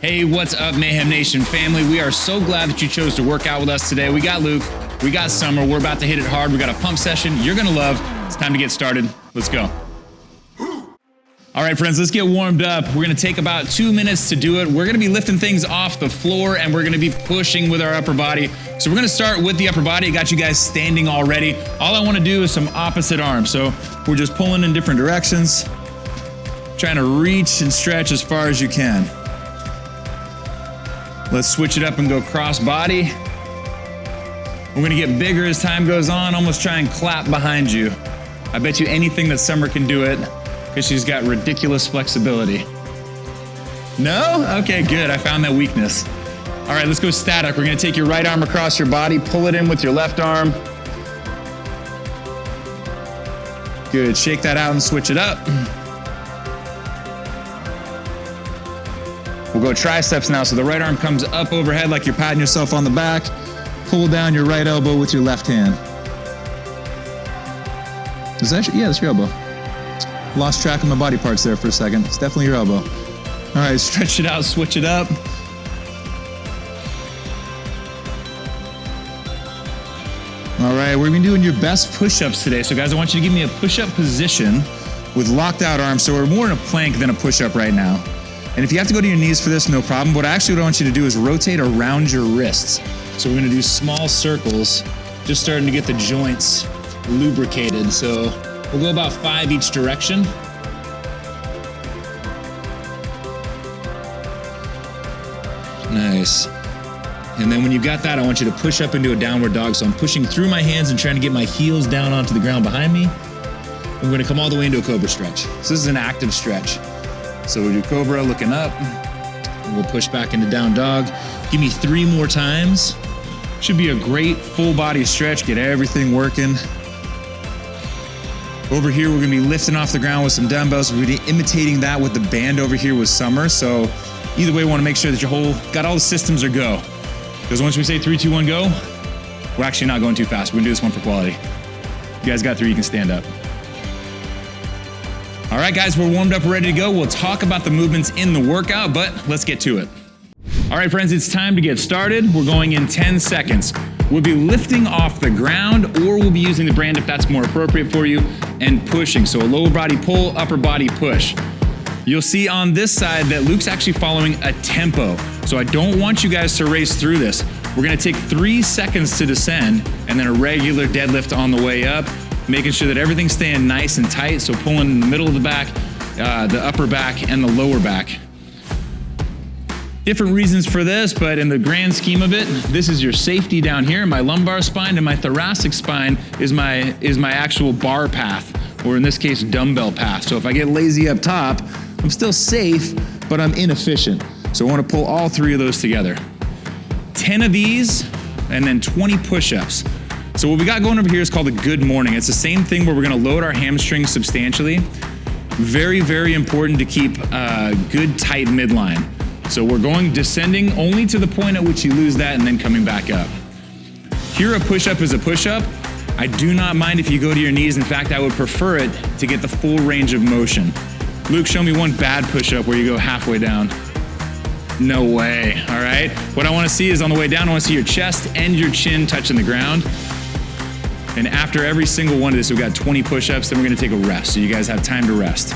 Hey, what's up, Mayhem Nation family? We are so glad that you chose to work out with us today. We got Luke, we got Summer, we're about to hit it hard. We got a pump session you're gonna love. It's time to get started. Let's go. All right, friends, let's get warmed up. We're gonna take about 2 minutes to do it. We're gonna be lifting things off the floor and we're gonna be pushing with our upper body. So we're gonna start with the upper body. I got you guys standing already. All I wanna do is some opposite arms. So we're just pulling in different directions, trying to reach and stretch as far as you can. Let's switch it up and go cross body. We're gonna get bigger as time goes on, almost try and clap behind you. I bet you anything that Summer can do it, because she's got ridiculous flexibility. No? Okay, good, I found that weakness. All right, let's go static. We're gonna take your right arm across your body, pull it in with your left arm. Good, shake that out and switch it up. We'll go triceps now. So the right arm comes up overhead like you're patting yourself on the back. Pull down your right elbow with your left hand. Is that yeah, that's your elbow. Lost track of my body parts there for a second. It's definitely your elbow. All right, stretch it out, switch it up. All right, we're gonna be doing your best push-ups today. So guys, I want you to give me a push-up position with locked out arms. So we're more in a plank than a push-up right now. And if you have to go to your knees for this, no problem. What I want you to do is rotate around your wrists. So we're gonna do small circles, just starting to get the joints lubricated. So we'll go about 5 each direction. Nice. And then when you got that, I want you to push up into a downward dog. So I'm pushing through my hands and trying to get my heels down onto the ground behind me. We're gonna come all the way into a cobra stretch. So this is an active stretch. So we'll do cobra, looking up, and we'll push back into down dog. Give me 3 more times. Should be a great full body stretch, get everything working. Over here, we're gonna be lifting off the ground with some dumbbells. We're gonna be imitating that with the band over here with Summer. So either way, we wanna make sure that your got all the systems are go. Because once we say 3, 2, 1, go, we're actually not going too fast. We're gonna do this one for quality. You guys got 3, you can stand up. All right, guys, we're warmed up, ready to go. We'll talk about the movements in the workout, but let's get to it. All right, friends, it's time to get started. We're going in 10 seconds. We'll be lifting off the ground, or we'll be using the brand if that's more appropriate for you, and pushing. So a lower body pull, upper body push. You'll see on this side that Luke's actually following a tempo. So I don't want you guys to race through this. We're gonna take 3 seconds to descend, and then a regular deadlift on the way up, making sure that everything's staying nice and tight. So pulling in the middle of the back, the upper back, and the lower back. Different reasons for this, but in the grand scheme of it, this is your safety down here. My lumbar spine and my thoracic spine is my actual bar path, or in this case, dumbbell path. So if I get lazy up top, I'm still safe, but I'm inefficient. So I wanna pull all 3 of those together. 10 of these, and then 20 push-ups. So what we got going over here is called a good morning. It's the same thing where we're gonna load our hamstrings substantially. Very, very important to keep a good tight midline. So we're going descending only to the point at which you lose that and then coming back up. Here a push-up is a push-up. I do not mind if you go to your knees. In fact, I would prefer it to get the full range of motion. Luke, show me one bad push-up where you go halfway down. No way, all right? What I wanna see is on the way down, I wanna see your chest and your chin touching the ground. And after every single one of this, we've got 20 push-ups, then we're gonna take a rest, so you guys have time to rest.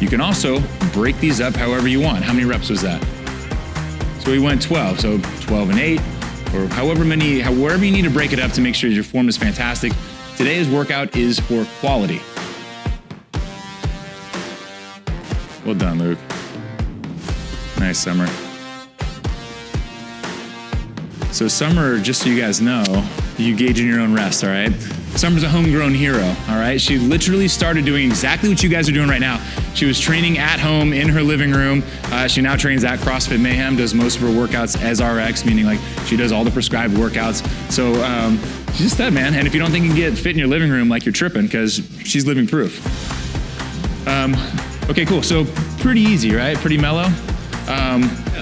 You can also break these up however you want. How many reps was that? So we went 12, so 12 and 8, or wherever you need to break it up to make sure your form is fantastic. Today's workout is for quality. Well done, Luke. Nice, Summer. So Summer, just so you guys know, you gauge in your own rest, all right? Summer's a homegrown hero, all right? She literally started doing exactly what you guys are doing right now. She was training at home in her living room. She now trains at CrossFit Mayhem, does most of her workouts as RX, meaning like she does all the prescribed workouts. So she's just that, man. And if you don't think you can get fit in your living room, like you're tripping, because she's living proof. Okay, cool, so pretty easy, right? Pretty mellow.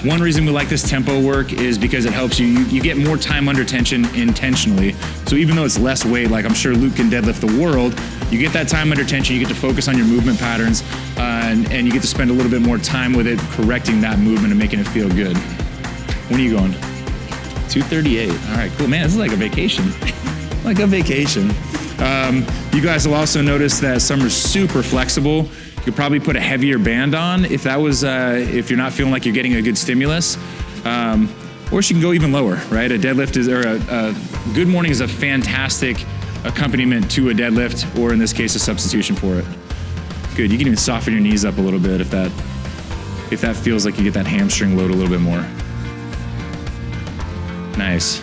One reason we like this tempo work is because it helps you get more time under tension intentionally. So even though it's less weight, like I'm sure Luke can deadlift the world, you get that time under tension, you get to focus on your movement patterns, and you get to spend a little bit more time with it, correcting that movement and making it feel good. When are you going? 2:38. All right, cool, man. This is like a vacation. Like a vacation. You guys will also notice that Summer's super flexible. You could probably put a heavier band on if that was, if you're not feeling like you're getting a good stimulus. Or she can go even lower, right? A deadlift is, or a good morning is a fantastic accompaniment to a deadlift, or in this case, a substitution for it. Good, you can even soften your knees up a little bit if that feels like you get that hamstring load a little bit more. Nice.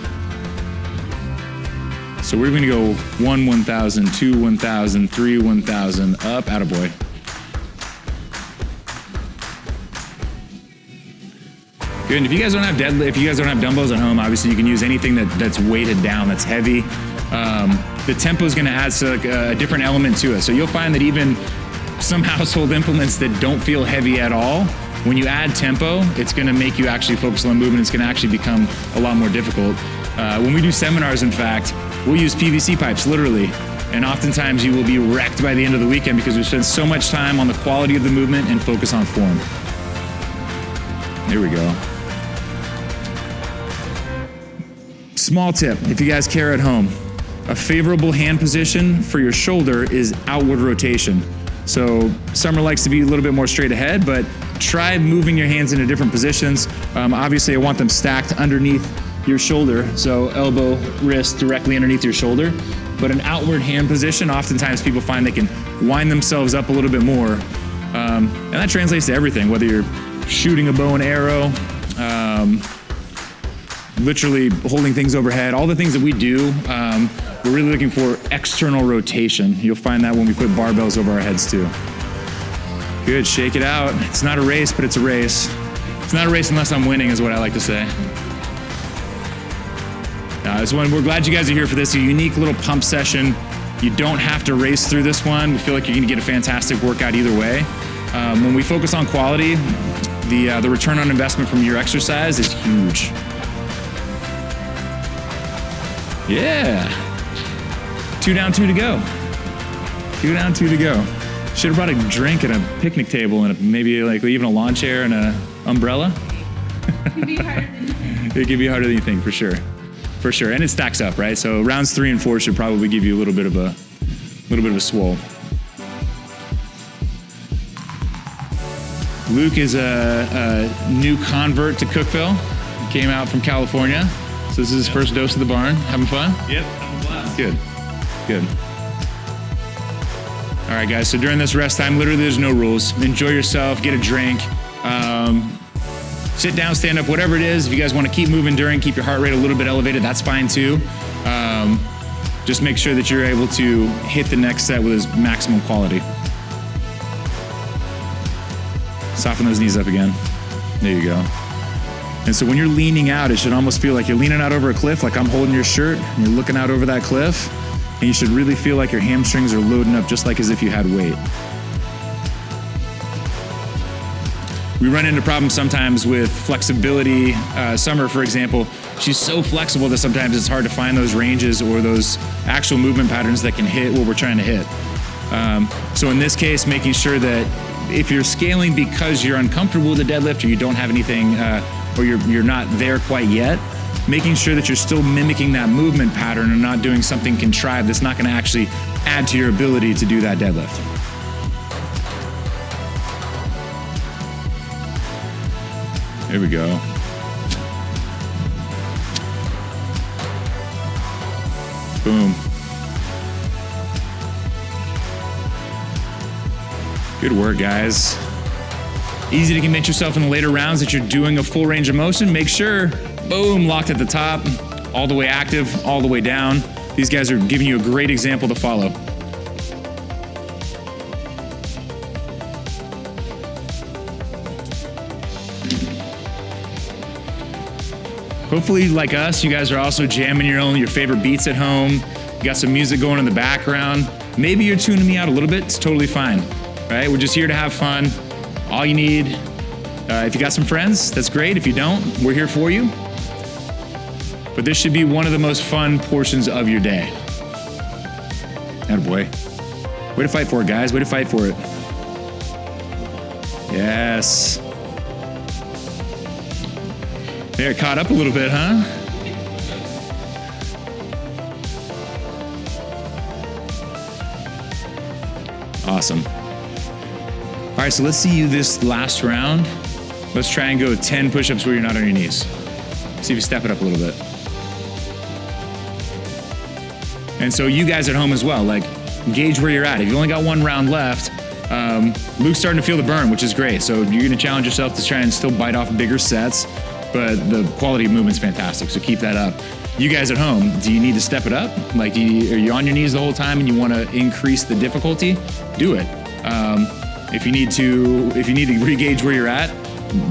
So we're gonna go 1, 1,000, 2, 1,000, 3, 1,000, up, attaboy. Good, and if you guys don't have dumbbells at home, obviously you can use anything that's weighted down, that's heavy. The tempo is gonna add a different element to it. So you'll find that even some household implements that don't feel heavy at all, when you add tempo, it's gonna make you actually focus on movement. It's gonna actually become a lot more difficult. When we do seminars, in fact, we'll use PVC pipes, literally. And oftentimes you will be wrecked by the end of the weekend because we spend so much time on the quality of the movement and focus on form. There we go. Small tip, if you guys care at home, a favorable hand position for your shoulder is outward rotation. So Summer likes to be a little bit more straight ahead, but try moving your hands into different positions. Obviously I want them stacked underneath your shoulder, so elbow, wrist directly underneath your shoulder. But an outward hand position, oftentimes people find they can wind themselves up a little bit more. And that translates to everything, whether you're shooting a bow and arrow, literally holding things overhead, all the things that we do, we're really looking for external rotation. You'll find that when we put barbells over our heads too. Good, shake it out. It's not a race, but it's a race. It's not a race unless I'm winning, is what I like to say. We're glad you guys are here for this, a unique little pump session. You don't have to race through this one. We feel like you're gonna get a fantastic workout either way. When we focus on quality, the return on investment from your exercise is huge. Yeah. 2 down, 2 to go. 2 down, 2 to go. Should have brought a drink and a picnic table and maybe like even a lawn chair and an umbrella. It could be harder than you think. It could be harder than you think, for sure. For sure, and it stacks up, right? So rounds 3 and 4 should probably give you a little bit of a swole. Luke is a new convert to Cookville. Came out from California. So this is his first dose of the barn. Having fun? Yep, having a blast. Good, good. All right, guys, so during this rest time, literally there's no rules. Enjoy yourself, get a drink. Sit down, stand up, whatever it is. If you guys want to keep moving during, keep your heart rate a little bit elevated, that's fine too. Just make sure that you're able to hit the next set with its maximum quality. Soften those knees up again. There you go. And so when you're leaning out, it should almost feel like you're leaning out over a cliff, like I'm holding your shirt, and you're looking out over that cliff, and you should really feel like your hamstrings are loading up just like as if you had weight. We run into problems sometimes with flexibility. Summer, for example, she's so flexible that sometimes it's hard to find those ranges or those actual movement patterns that can hit what we're trying to hit. So in this case, making sure that if you're scaling because you're uncomfortable with the deadlift or you don't have anything, or you're not there quite yet, making sure that you're still mimicking that movement pattern and not doing something contrived that's not gonna actually add to your ability to do that deadlift. There we go. Boom. Good work, guys. Easy to convince yourself in the later rounds that you're doing a full range of motion. Make sure, boom, locked at the top, all the way active, all the way down. These guys are giving you a great example to follow. Hopefully, like us, you guys are also jamming your favorite beats at home. You got some music going in the background. Maybe you're tuning me out a little bit. It's totally fine, right? We're just here to have fun. All you need, if you got some friends, that's great. If you don't, we're here for you. But this should be one of the most fun portions of your day. Attaboy. Way to fight for it, guys. Way to fight for it. Yes. There, caught up a little bit, huh? Awesome. All right, so let's see you this last round. Let's try and go 10 push-ups where you're not on your knees. See if you step it up a little bit. And so you guys at home as well, like gauge where you're at. If you only got one round left, Luke's starting to feel the burn, which is great. So you're gonna challenge yourself to try and still bite off bigger sets, but the quality of movement's fantastic, so keep that up. You guys at home, do you need to step it up? Like, are you on your knees the whole time and you wanna increase the difficulty? Do it. If you need to re-gauge where you're at,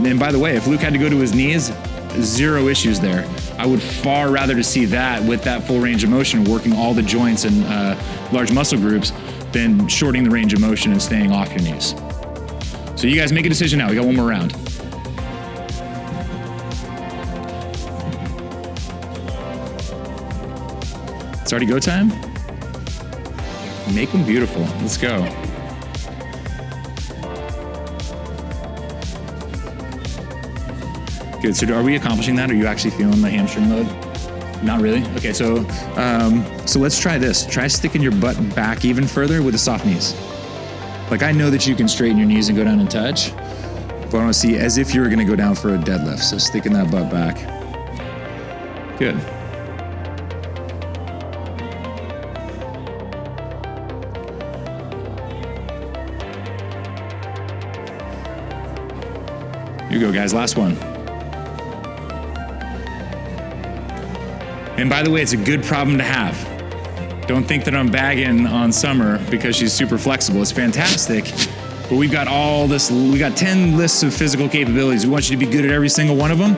and by the way, if Luke had to go to his knees, zero issues there. I would far rather to see that with that full range of motion, working all the joints and large muscle groups, than shorting the range of motion and staying off your knees. So you guys make a decision now. We got one more round. It's already go time? Make them beautiful. Let's go. Good, so are we accomplishing that? Are you actually feeling the hamstring load? Not really? Okay, so let's try this. Try sticking your butt back even further with the soft knees. Like, I know that you can straighten your knees and go down and touch, but I want to see as if you were gonna go down for a deadlift. So sticking that butt back. Good. Here you go, guys, last one. And by the way, it's a good problem to have. Don't think that I'm bagging on Summer because she's super flexible. It's fantastic, but we've got all this, we got 10 lists of physical capabilities. We want you to be good at every single one of them.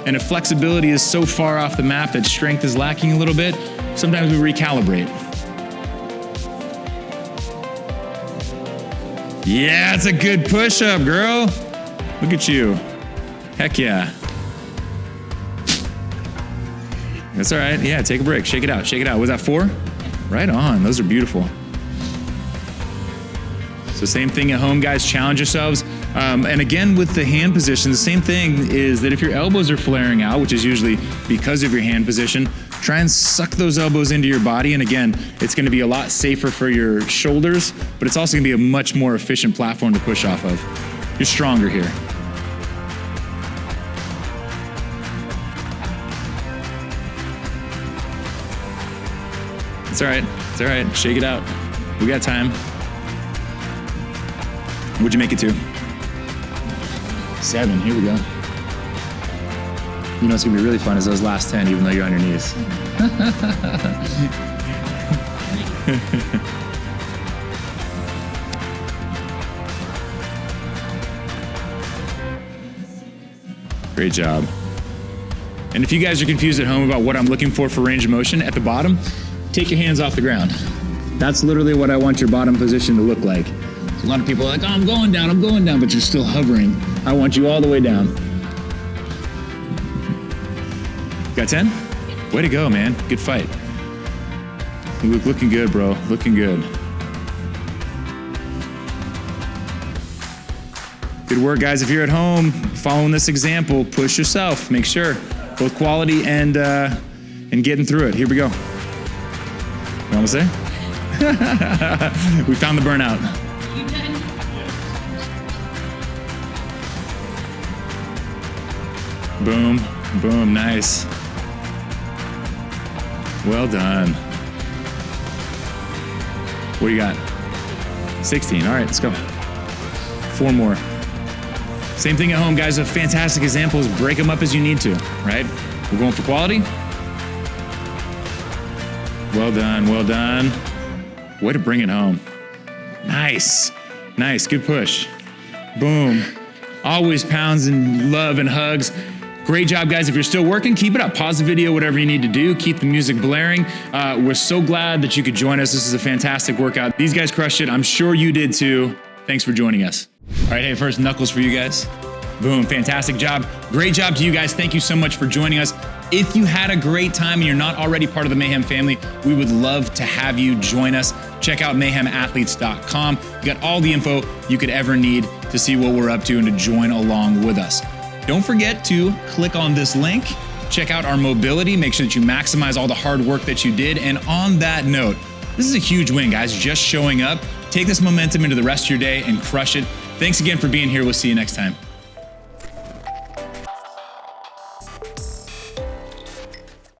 And if flexibility is so far off the map that strength is lacking a little bit, sometimes we recalibrate. Yeah, it's a good push-up, girl. Look at you. Heck yeah. That's all right. Yeah, take a break. Shake it out. Shake it out. Was that 4? Right on. Those are beautiful. So same thing at home, guys. Challenge yourselves. And again, with the hand position, the same thing is that if your elbows are flaring out, which is usually because of your hand position, try and suck those elbows into your body. And again, it's going to be a lot safer for your shoulders, but it's also going to be a much more efficient platform to push off of. You're stronger here. It's all right. It's all right. Shake it out. We got time. What'd you make it to? 7. Here we go. You know what's gonna be really fun is those last 10, even though you're on your knees. Great job. And if you guys are confused at home about what I'm looking for range of motion, at the bottom, take your hands off the ground. That's literally what I want your bottom position to look like. A lot of people are like, oh, I'm going down, but you're still hovering. I want you all the way down. Got 10? Way to go, man. Good fight. Luke, looking good, bro. Looking good. Good work, guys. If you're at home following this example, push yourself. Make sure, both quality and getting through it. Here we go. You almost there? We found the burnout. You done? Boom, boom, nice. Well done. What do you got? 16, all right, let's go. 4 more. Same thing at home, guys. A fantastic example is break them up as you need to, right? We're going for quality. Well done, well done. Way to bring it home. Nice, nice, good push. Boom. Always pounds and love and hugs. Great job, guys. If you're still working, keep it up. Pause the video, whatever you need to do. Keep the music blaring. We're so glad that you could join us. This is a fantastic workout. These guys crushed it. I'm sure you did too. Thanks for joining us. All right, hey, first knuckles for you guys. Boom, fantastic job. Great job to you guys. Thank you so much for joining us. If you had a great time and you're not already part of the Mayhem family, we would love to have you join us. check out mayhemathletes.com. You got all the info you could ever need to see what we're up to and to join along with us. Don't forget to click on this link, check out our mobility, make sure that you maximize all the hard work that you did. And on that note, this is a huge win, guys, just showing up. Take this momentum into the rest of your day and crush it. Thanks again for being here. We'll see you next time.